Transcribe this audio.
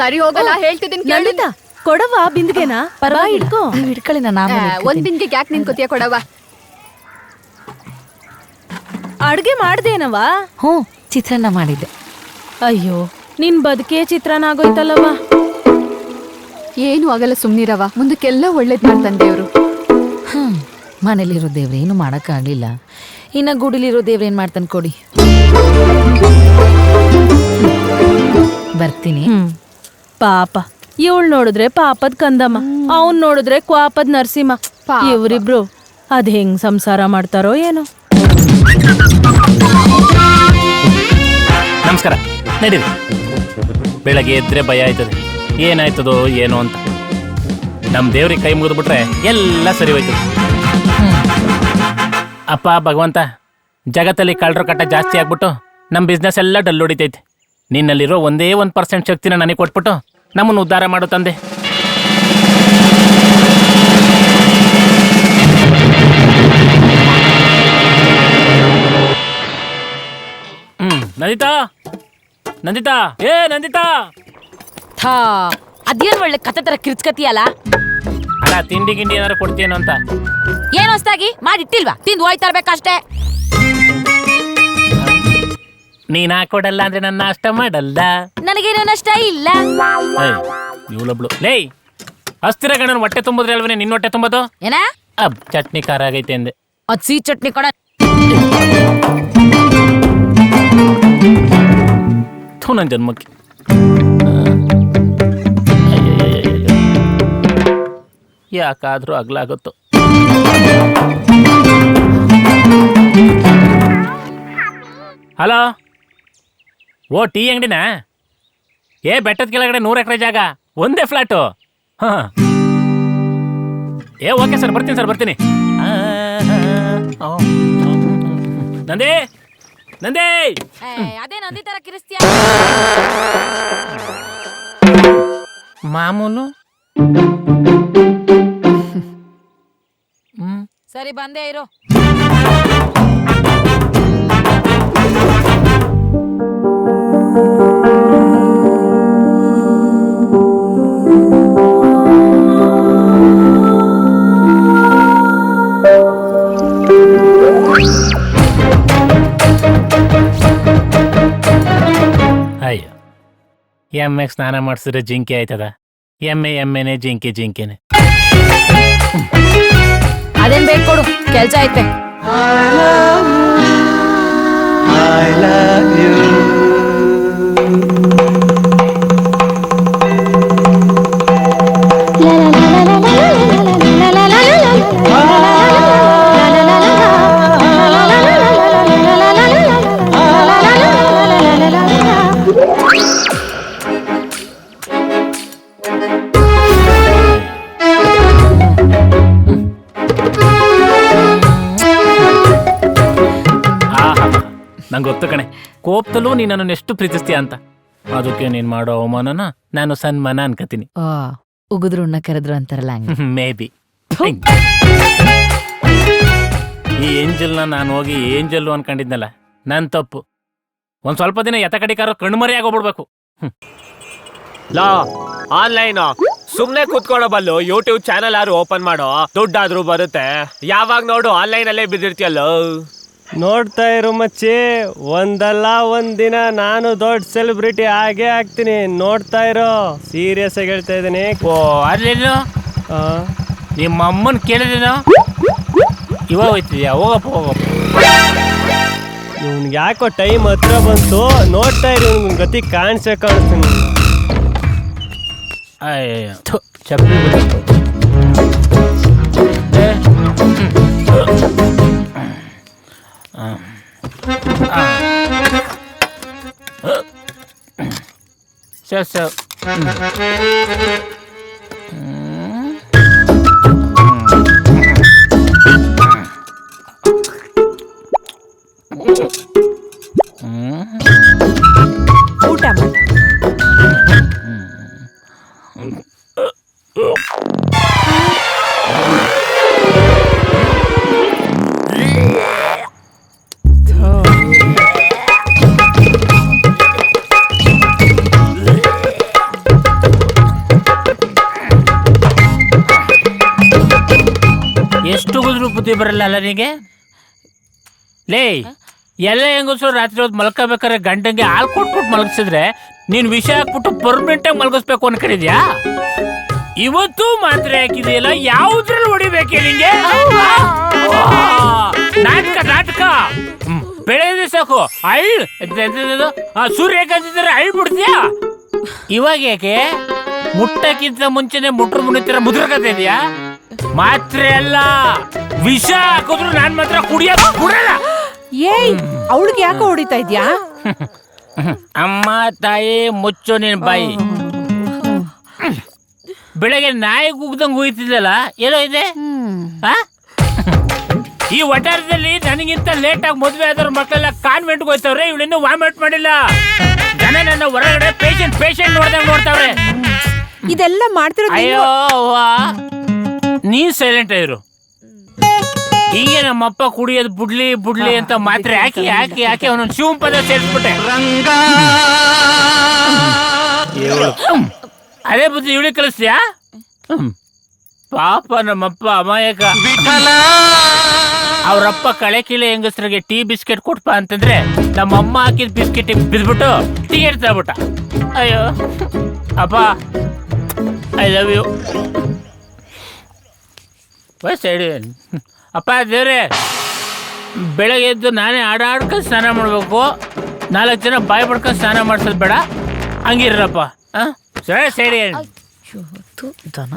ಸರಿ ಹೋಗಲ್ಲ ಹೇಳ್ತಿದ್ದೀನಿ ನಂದಿತಾ ಕೊಡವಾ ಬಿಂದಿಗೆನಾ ಪರವಾ ಇಟ್ಕೋ ಇಟ್ಕೊಳ್ಳಿ ನಾನು ಒಂದ್ ಬಿಂದಿಗೆ ಯಾಕೆ ನಿನ್ ಕೊತಿಯ ಕೊಡವ. ಅಡ್ಗೆ ಮಾಡ್ದೇನವಾ? ಹ್ಞೂ ಚಿತ್ರಾನ್ನ ಮಾಡಿದ್ದೆ. ಅಯ್ಯೋ ನಿನ್ ಬದುಕೇ ಚಿತ್ರಾನ್ನ ಆಗೋಯ್ತಲ್ಲವಾ. ಏನು ಆಗಲ್ಲ ಸುಮ್ನಿರವ, ಮುಂದಕ್ಕೆಲ್ಲ ಒಳ್ಳೇದ್ ಮಾಡ್ತಾನೆ ದೇವ್ರು. ಮನೇಲಿರೋ ದೇವ್ರೆ ಏನು ಮಾಡೋಕ್ಕಾಗಲಿಲ್ಲ, ಇನ್ನು ಗುಡಿಲಿರೋ ದೇವ್ರು ಏನು ಮಾಡ್ತಾನೆ ಕೊಡಿ. ಬರ್ತೀನಿ. ಪಾಪ ಇವಳು ನೋಡಿದ್ರೆ ಪಾಪದ್ ಕಂದಮ್ಮ, ಅವನ್ ನೋಡಿದ್ರೆ ಕ್ವಾಪದ್ ನರಸಿಂಹ. ಇವ್ರಿಬ್ರು ಅದ್ ಹೆಂಗ್ ಸಂಸಾರ ಮಾಡ್ತಾರೋ ಏನೋ. ನಮಸ್ಕಾರ, ನಡೀರಿ. ಬೆಳಗ್ಗೆ ಎದ್ರೆ ಭಯ ಆಯ್ತದೆ, ಏನಾಯ್ತದೋ ಏನೋ ಅಂತ. ನಮ್ ದೇವ್ರಿಗೆ ಕೈ ಮುಗಿದ್ಬಿಟ್ರೆ ಎಲ್ಲ ಸರಿ ಹೋಯ್ತದೆ. ಅಪ್ಪ ಭಗವಂತ, ಜಗತ್ತಲ್ಲಿ ಕಳ್ಳರ ಕಟ್ಟ ಜಾಸ್ತಿ ಆಗ್ಬಿಟ್ಟು ನಮ್ಮ ಬಿಸ್ನೆಸ್ ಎಲ್ಲ ಡಲ್ ಹೊಡಿತೈತೆ. ನಿನ್ನಲ್ಲಿರೋ ಒಂದೇ 1% ಶಕ್ತಿನ ನನಗೆ ಕೊಟ್ಬಿಟ್ಟು ನಮ್ಮನ್ನು ಉದ್ಧಾರ ಮಾಡು ತಂದೆ. ನಂದಿತಾ, ನಂದಿತಾ, ಏ ನಂದಿತಾ. ಥಾ, ಅದೇನ್ ಒಳ್ಳೆ ಕತೆ ತರ ಕಿರ್ಚ್ಕತಿಯಲ್ಲ. ಅಲ್ಲ, ತಿಂಡಿ ಗಿಂಡಿ ಏನಾರು ಕೊಡ್ತೀನೋ ಅಂತ. ಏನು ಹೊಸ್ದಾಗಿ ಮಾಡಿಟ್ಟಿಲ್ವಾ? ತಿಂದು ಹೋಯ್ತಾ ಇರ್ಬೇಕಷ್ಟೇ. ನೀನ್ ಹಾಕೊಡಲ್ಲ ಅಂದ್ರೆ ನನ್ನ ಅಷ್ಟ ಮಾಡಲ್ಲ. ನನಗೇನೋ ನಷ್ಟ ಇಲ್ಲ. ಇವಳೊಬ್ಳು ಲೇ, ಅಸ್ಥಿರ ಗಣನ ಹೊಟ್ಟೆ ತುಂಬಿದ್ರೆ ಅಲ್ವನೇ ನಿನ್ನ ಹೊಟ್ಟೆ ತುಂಬೋದು? ಏನ ಚಟ್ನಿ ಖಾರ ಆಗೈತೆ ಅಂದೆ. ಅದ್ ಸಿಹಿ ಚಟ್ನಿ ಕೊಡ. ಥೂ ನನ್ನ ಜನ್ಮಕ್ಕೆ. ಯಾಕಾದ್ರೂ ಆಗ್ಲಾಗುತ್ತೋ. ಹಲೋ, ಓ ಟೀ ಅಂಗಡಿನಾ? ಬೆಟ್ಟದ ಕೆಳಗಡೆ 100 ಎಕರೆ ಜಾಗ, ಒಂದೇ ಫ್ಲಾಟು. ಹಾಂ, ಓಕೆ ಸರ್, ಬರ್ತೀನಿ ಸರ್, ಬರ್ತೀನಿ. ನಂದೇ, ನಂದೇ. ಅದೇ ನಂದಿ ತರ ಕಿರಿಸ್ತೀಯ. ಮಾಮೂಲು. ಸರಿ, ಬಂದೇ ಇರು. ಅಯ್ಯೋ, ಎಮ್ಮೆಗೆ ಸ್ನಾನ ಮಾಡಿಸಿದ್ರೆ ಜಿಂಕೆ ಆಯ್ತದ? ಎಮ್ಮೆನೆ, ಜಿಂಕೆನೆ. ಅದೇನ್ ಬೇಕು ಕೊಡು, ಕೆಲ್ಸ ಐತೆ. I love you. ನಂಗೆ ಗೊತ್ತು ಕಣೆ, ಕೋಪದಲ್ಲೂ ನೀನು ನನ್ನನ್ನು ಎಷ್ಟು ಪ್ರೀತಿಸ್ತೀಯ ಅಂತ. ಅದಕ್ಕೆ ನೀನು ಮಾಡೋ ಅವಮಾನನ ನಾನು ಸನ್ಮಾನ ಅನ್ಕತೀನಿ. ಉಗಿದ್ರು ಉಣ್ಣ ಕರೆದ್ರು ಅಂತಾರಲ್ಲ, ಮೇ ಬಿ. ಈ ಏಂಜಲ್ನ ನಾನು ಹೋಗಿ ಏಂಜಲ್ಲು ಅನ್ಕೊಂಡಿದ್ನಲ್ಲ, ನನ್ನ ತಪ್ಪು. ಒಂದು ಸ್ವಲ್ಪ ದಿನ ಯಥಕಡಿಕಾರೋ ಕಣ್ಮರಿ ಆಗೋಗ್ಬಿಡ್ಬೇಕು. ಲಾ, ಆನ್ಲೈನ್ ಸುಮ್ನೆ ಕೂತ್ಕೊಳ್ಳೋ ಬಲ್ಲು ಯೂಟ್ಯೂಬ್ ಚಾನಲ್ ಯಾರು ಓಪನ್ ಮಾಡೋ, ದುಡ್ಡಾದ್ರೂ ಬರುತ್ತೆ. ಯಾವಾಗ ನೋಡು ಆನ್ಲೈನ್ ಅಲ್ಲೇ ಬಿದ್ದಿರ್ತೀಯಲ್ಲ. ನೋಡ್ತಾ ಇರು ಮಚ್ಚಿ, ಒಂದಲ್ಲ ಒಂದಿನ ನಾನು ದೊಡ್ಡ ಸೆಲೆಬ್ರಿಟಿ ಆಗೇ ಆಗ್ತೀನಿ. ನೋಡ್ತಾ ಇರೋ, ಸೀರಿಯಸ್ ಆಗಿ ಹೇಳ್ತಾ ಇದ್ದೀನಿ. ಓ ಅಲ್ಲೇನು ನಿಮ್ಮ ಅಮ್ಮನ ಕೇಳಿದೇನೋ? ಇವಾಗ ಹೋಯ್ತಿದ್ಯಾ? ಹೋಗಪ್ಪ. ಇವ್ನಿಗೆ ಯಾಕೋ ಟೈಮ್ ಹತ್ರ ಬಂತು. ನೋಡ್ತಾ ಇರು, ಇವ್ನಿಗೆ ಗತಿ ಕಾಣಿಸ್ತೀನಿ. ಅಯ್ಯೋ, ಚಪ್ಪಲಿ ಬಿಟ್ಟು. ಸರ್ ಊಟ ಮಾಡಿ. ಬುದ್ಧಿ ಬರಲ್ಲ ಅಲ್ಲ ನಿನಗೆ? ಲೇ, ಎಲ್ಲ ಹೆಂಗಸರು ರಾತ್ರಿ ಹೊತ್ತು ಮಲ್ಕೋಬೇಕಾದ್ರೆ ಗಂಡಂಗೆ ಹಾಲು ಕೊಟ್ಬಿಟ್ಟು ಮಲಗಿಸಿದ್ರೆ ನೀನು ವಿಷ ಹಾಕ್ಬಿಟ್ಟು ಪರ್ಮನೆಂಟಾಗಿ ಮಲಗಿಸ್ಬೇಕು ಅನ್ಕೊಂಡಿದ್ಯಾ? ಇವತ್ತು ಮಾತ್ರ ಹಾಕಿದೆಯಲ್ಲ, ಯಾವುದ್ರಲ್ಲಿ ಹೊಡಿಬೇಕೆ ನಿಂಗೆ? ನಾಟಕ ನಾಟಕ ಬೆಳೆದ ಸಾಕು ಸೂರ್ಯಕಾಂತಿದ್ರೆ ಬಿಡ್ತೀಯಾ? ಇವಾಗ ಯಾಕೆ ಮುಟ್ಟಕ್ಕಿಂತ ಮುಂಚೆನೆ ಮುಟ್ರು ಮುಣಿತರ ಮುದ್ರಕತೆ ಇದೆಯಾ? ಮಾತ್ರ ಅಲ್ಲ, ವಿಷ ಹಾಕಿದ್ರು ನಾನ್ ಮಾತ್ರ ಕುಡಲ್ಲ. ಏಯ್, ಅವಳಿಗೆ ಯಾಕೆ ಹೊಡಿತಾ ಇದ್ಯಾ? ಅಮ್ಮ ತಾಯಿ ಮುಚ್ಚು ನಿನ್ ಬಾಯಿ. ಬೆಳಗ್ಗೆ ನಾಯಿ ಕೂಗ್ದಂಗ್ ಹೋಯ್ತಿದ್ದಲ್ಲ, ಏನೋ ಇದೆ? ಈ ವಟಾರದಲ್ಲಿ ನನಗಿಂತ ಲೇಟ್ ಆಗಿ ಮದ್ವೆ ಆದವ್ರ ಮಕ್ಕಳೆಲ್ಲ ಕಾನ್ವೆಂಟ್ಗೆ ಹೋಯ್ತವ್ರೆ, ಇವಳಿನ್ನೂ ವಾಮಿಟ್ ಮಾಡಿಲ್ಲ. ಜನ ನನ್ನ ಹೊರಗಡೆ ಪೇಷಂಟ್ ನೋಡ್ತಾವ್ರೆ. ಇದೆಲ್ಲ ಮಾಡ್ತಿರೋದು ಅಯ್ಯೋ ನೀನ್ ಸೈಲೆಂಟ್ ಆಗಿರು. ಹೀಗೆ ನಮ್ಮಪ್ಪ ಕುಡಿಯೋದು ಬುಡ್ಲಿ ಅಂತ ಮಾತ್ರ ಹಾಕಿ ಅವನೊಂದು ಶಿವನ್ ಪದ ಸೇರಿಸ್ಬಿಟ್ಟೆ. ಅದೇ ಬುದ್ಧಿ ಇವಳಿ ಕಲಿಸ್ತೀಯಾ? ಪಾಪ ನಮ್ಮಪ್ಪ ಅಮಾಯಕ. ಅವ್ರಪ್ಪ ಕಳೆ ಕೀಳೆ ಹೆಂಗಸ್ರಿಗೆ ಟೀ ಬಿಸ್ಕೆಟ್ ಕೊಟ್ಪ ಅಂತಂದ್ರೆ ನಮ್ಮಮ್ಮ ಹಾಕಿದ ಬಿಸ್ಕೆಟ್ ಬಿದ್ಬಿಟ್ಟು ಟಿಕೆಟ್ ತಗ್ಬಿಟ್ಟ. ಅಯ್ಯೋ ಅಪ್ಪ, ಐ ಲವ್ ಯು. ಸೈಡಿ ಅಪ್ಪ ದೇವ್ರೆ, ಬೆಳಗ್ಗೆ ಎದ್ದು ನಾನೇ ಆಡ್ಕೊಂಡು ಸ್ನಾನ ಮಾಡಬೇಕು. 4 ಜನ ಬಾಯಿ ಪಡ್ಕೊಂಡು ಸ್ನಾನ ಮಾಡ್ಸೋದು ಬೇಡ, ಹಂಗಿರಪ್ಪ. ಸರಿ ದನ